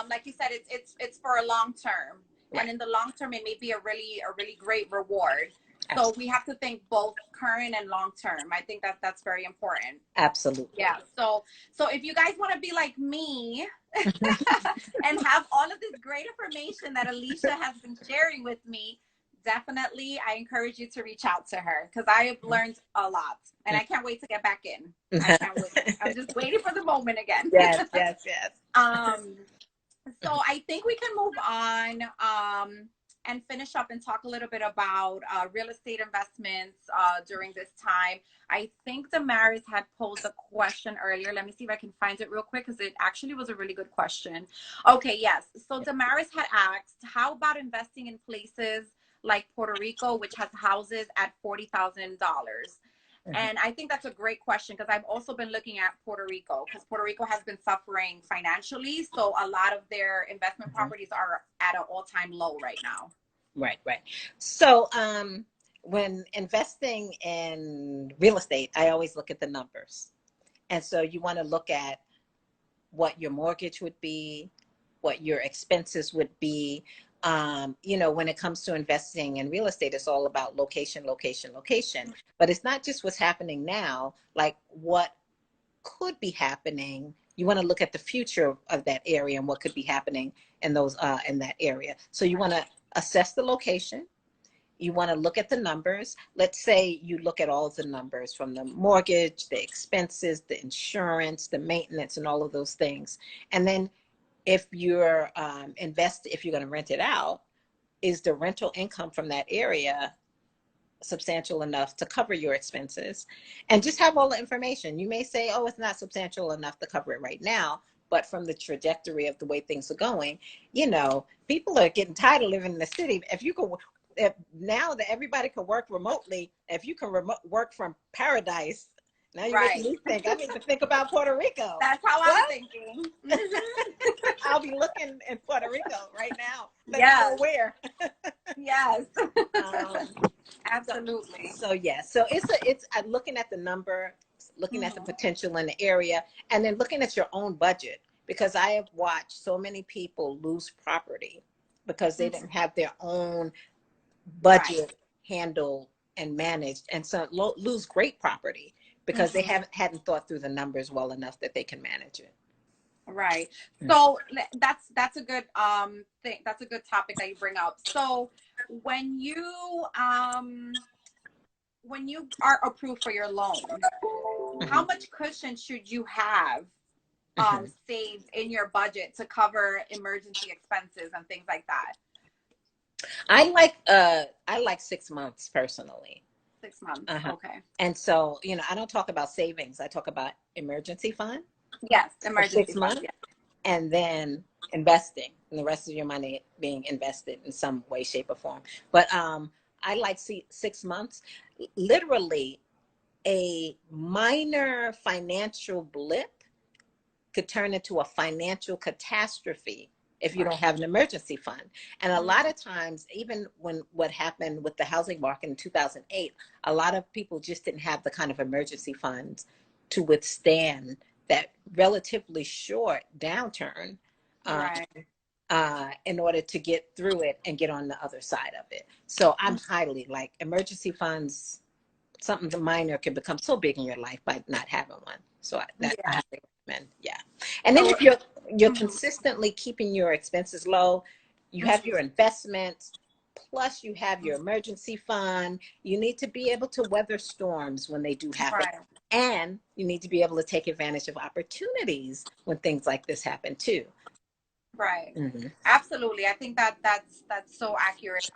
like you said, it's for a long term, and in the long term, it may be a really great reward. So we have to think both current and long term. I think that's very important. Absolutely. Yeah. So if you guys want to be like me and have all of this great information that Alicia has been sharing with me, definitely I encourage you to reach out to her, because I have learned a lot, and I can't wait to get back in. I can't wait. I'm just waiting for the moment again. Yes. So I think we can move on and finish up and talk a little bit about real estate investments during this time. I think Damaris had posed a question earlier. Let me see if I can find it real quick, because it actually was a really good question. Okay, yes. So Damaris had asked, how about investing in places like Puerto Rico, which has houses at $40,000? And I think that's a great question, because I've also been looking at Puerto Rico, because Puerto Rico has been suffering financially. So a lot of their investment properties are at an all-time low right now. Right. So when investing in real estate, I always look at the numbers. And so you want to look at what your mortgage would be, what your expenses would be. When it comes to investing in real estate, it's all about location, location, location. But it's not just what's happening now, like what could be happening. You want to look at the future of that area and what could be happening in that area. So you want to assess the location. You want to look at the numbers. Let's say you look at all the numbers from the mortgage, the expenses, the insurance, the maintenance, and all of those things. And then if you're if you're going to rent it out, is the rental income from that area substantial enough to cover your expenses? And just have all the information. You may say, oh, it's not substantial enough to cover it right now. But from the trajectory of the way things are going, people are getting tired of living in the city. If now that everybody can work remotely, if you can work from paradise, now you're making me think. I need to think about Puerto Rico. That's how I'm thinking. I'll be looking in Puerto Rico right now. Yes. Where? Yes. Absolutely. So it's looking at the number, looking at the potential in the area, and then looking at your own budget. Because I have watched so many people lose property because they didn't have their own budget handled and managed, and so lose great property because they hadn't thought through the numbers well enough that they can manage it. Right. So that's a good thing. That's a good topic that you bring up. So when you are approved for your loan, how much cushion should you have saved in your budget to cover emergency expenses and things like that? I like 6 months personally. 6 months. Okay. And so, I don't talk about savings. I talk about emergency fund. Yes, emergency 6 months. Fund, yes. And then investing, and the rest of your money being invested in some way, shape, or form. But I like 6 months. Literally, a minor financial blip could turn into a financial catastrophe if you don't have an emergency fund. And a lot of times, even when what happened with the housing market in 2008, a lot of people just didn't have the kind of emergency funds to withstand that relatively short downturn in order to get through it and get on the other side of it. So I'm highly like emergency funds. Something minor can become so big in your life by not having one. So I highly recommend. Yeah. And then if you're consistently keeping your expenses low, you have your investments, plus you have your emergency fund. You need to be able to weather storms when they do happen. Right. And you need to be able to take advantage of opportunities when things like this happen too. Right. Absolutely. I think that's so accurate.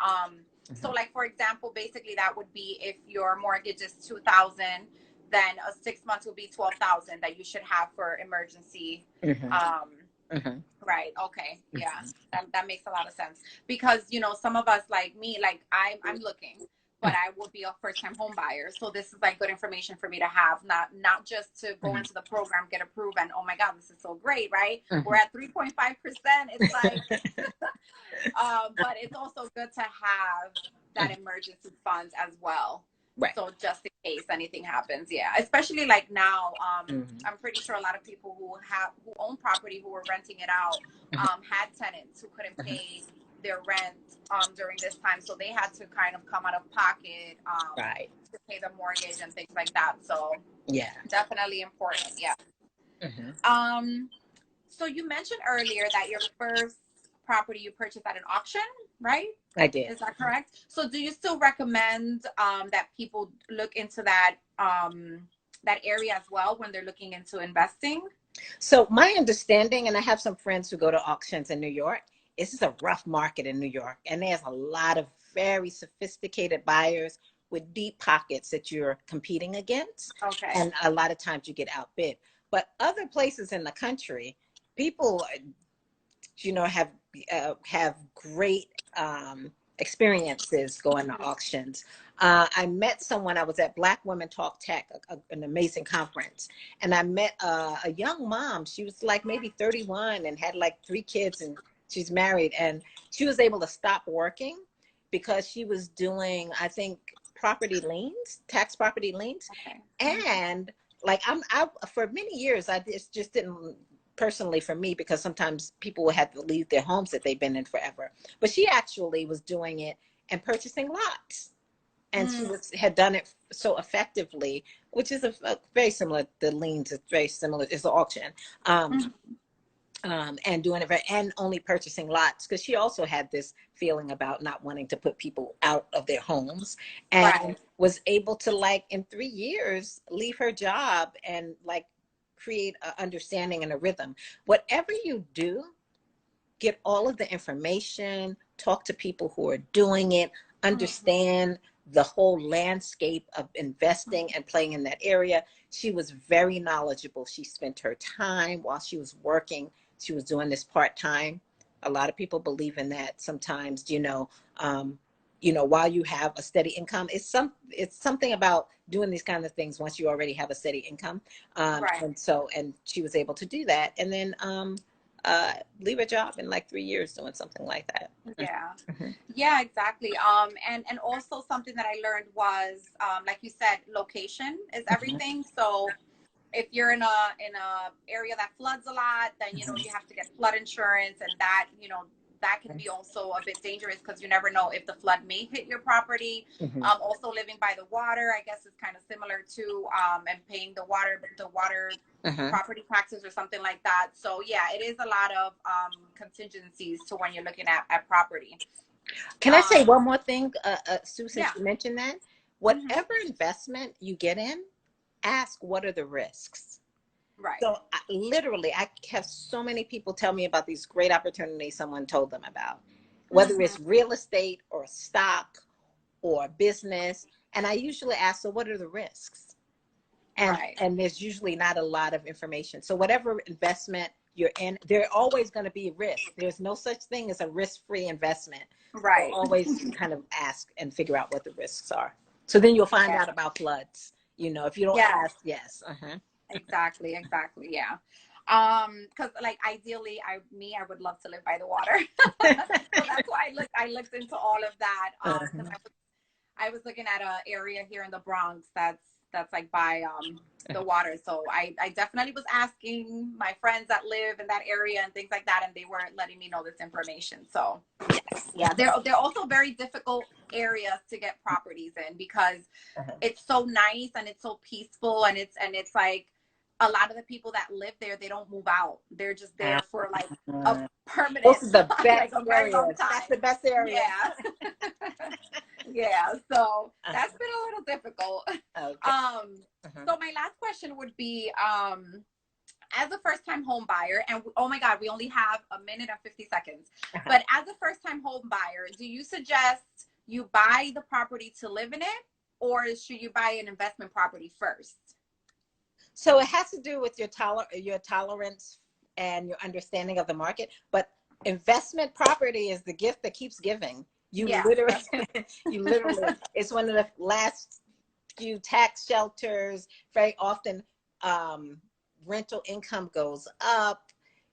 So like, for example, basically that would be if your mortgage is $2,000, then a 6 months will be $12,000 that you should have for emergency. Right. Okay. Yeah. That makes a lot of sense because, some of us like me, like I'm looking, but I will be a first-time home buyer. So this is like good information for me to have, not just to go into the program, get approved, and oh my God, this is so great, right? We're at 3.5%. It's like, but it's also good to have that emergency funds as well. Right. So just in case anything happens, especially like now, I'm pretty sure a lot of people who own property who were renting it out had tenants who couldn't pay their rent during this time, so they had to kind of come out of pocket to pay the mortgage and things like that. So definitely important. So you mentioned earlier that your first property you purchased at an auction, right? I did. Is that correct? So do you still recommend that people look into that that area as well when they're looking into investing? So my understanding, and I have some friends who go to auctions in New York, this is a rough market in New York, and there's a lot of very sophisticated buyers with deep pockets that you're competing against. Okay. And a lot of times you get outbid. But other places in the country, people, have great experiences going to auctions. I met someone, I was at Black Women Talk Tech, an amazing conference, and I met a young mom. She was like maybe 31 and had like 3 kids, and she's married, and she was able to stop working because she was doing, I think, property liens, tax property liens. Okay. And like I for many years, I just didn't, personally for me, because sometimes people will have to leave their homes that they've been in forever. But she actually was doing it and purchasing lots. And she had done it so effectively, which is a very similar, the liens is very similar, it's an auction. And doing it and only purchasing lots, because she also had this feeling about not wanting to put people out of their homes, and was able to, like, in 3 years leave her job and like create an understanding and a rhythm. Whatever you do, get all of the information, talk to people who are doing it, understand the whole landscape of investing and playing in that area. She was very knowledgeable. She spent her time while she was working. She was doing this part-time. A lot of people believe in that sometimes, while you have a steady income. It's something about doing these kinds of things once you already have a steady income. And she was able to do that. And then leave a job in like 3 years doing something like that. Yeah, exactly. And also something that I learned was, like you said, location is everything. So if you're in a area that floods a lot, then you have to get flood insurance, and that that can be also a bit dangerous, because you never know if the flood may hit your property. Also living by the water, I guess, is kind of similar to and paying the water property taxes or something like that. So yeah, it is a lot of contingencies to when you're looking at property. Can I say one more thing, Sue, since you mentioned that? Whatever investment you get in, ask, what are the risks? So literally, I have so many people tell me about these great opportunities someone told them about, whether it's real estate or stock or business. And I usually ask, so what are the risks? And there's usually not a lot of information. So whatever investment you're in, there are always going to be risks. There's no such thing as a risk-free investment. So always kind of ask and figure out what the risks are. So then you'll find out about floods. If you don't ask, Exactly. Yeah. Because like ideally, I would love to live by the water. So that's why I looked into all of that. Because I was looking at an area here in the Bronx that's like by the water. So I definitely was asking my friends that live in that area and things like that, and they weren't letting me know this information. So yeah, they're also very difficult areas to get properties in, because it's so nice and it's so peaceful, and it's like a lot of the people that live there, they don't move out. They're just there for like a permanent. Those are the best like a very areas. long time. That's the best area. Yeah. So that's been a little difficult. So my last question would be, as a first-time home buyer, and oh my God, we only have 1 minute and 50 seconds. But as a first-time home buyer, do you suggest you buy the property to live in it, or should you buy an investment property first? So it has to do with your tolerance and your understanding of the market. But investment property is the gift that keeps giving. You literally, it's one of the last few tax shelters. Very often, rental income goes up.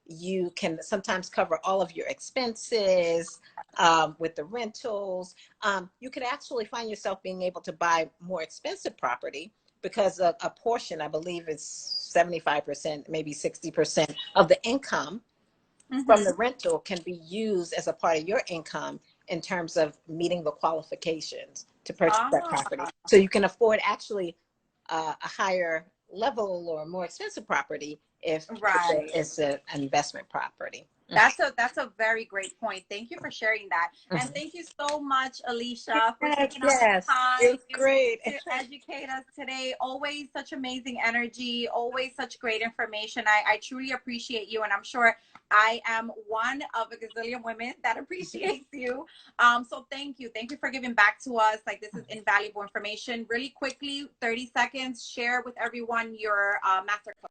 You can sometimes cover all of your expenses with the rentals. You can actually find yourself being able to buy more expensive property, because a portion, I believe it's 75%, maybe 60% of the income from the rental can be used as a part of your income in terms of meeting the qualifications to purchase that property. So you can afford actually a higher level or more expensive property if it's an investment property. That's a very great point. Thank you for sharing that. And thank you so much, Alicia, for taking out the time. It was great to educate us today. Always such amazing energy, always such great information. I truly appreciate you, and I'm sure I am one of a gazillion women that appreciates you. So thank you. Thank you for giving back to us. Like, this is invaluable information. Really quickly, 30 seconds, share with everyone your masterclass.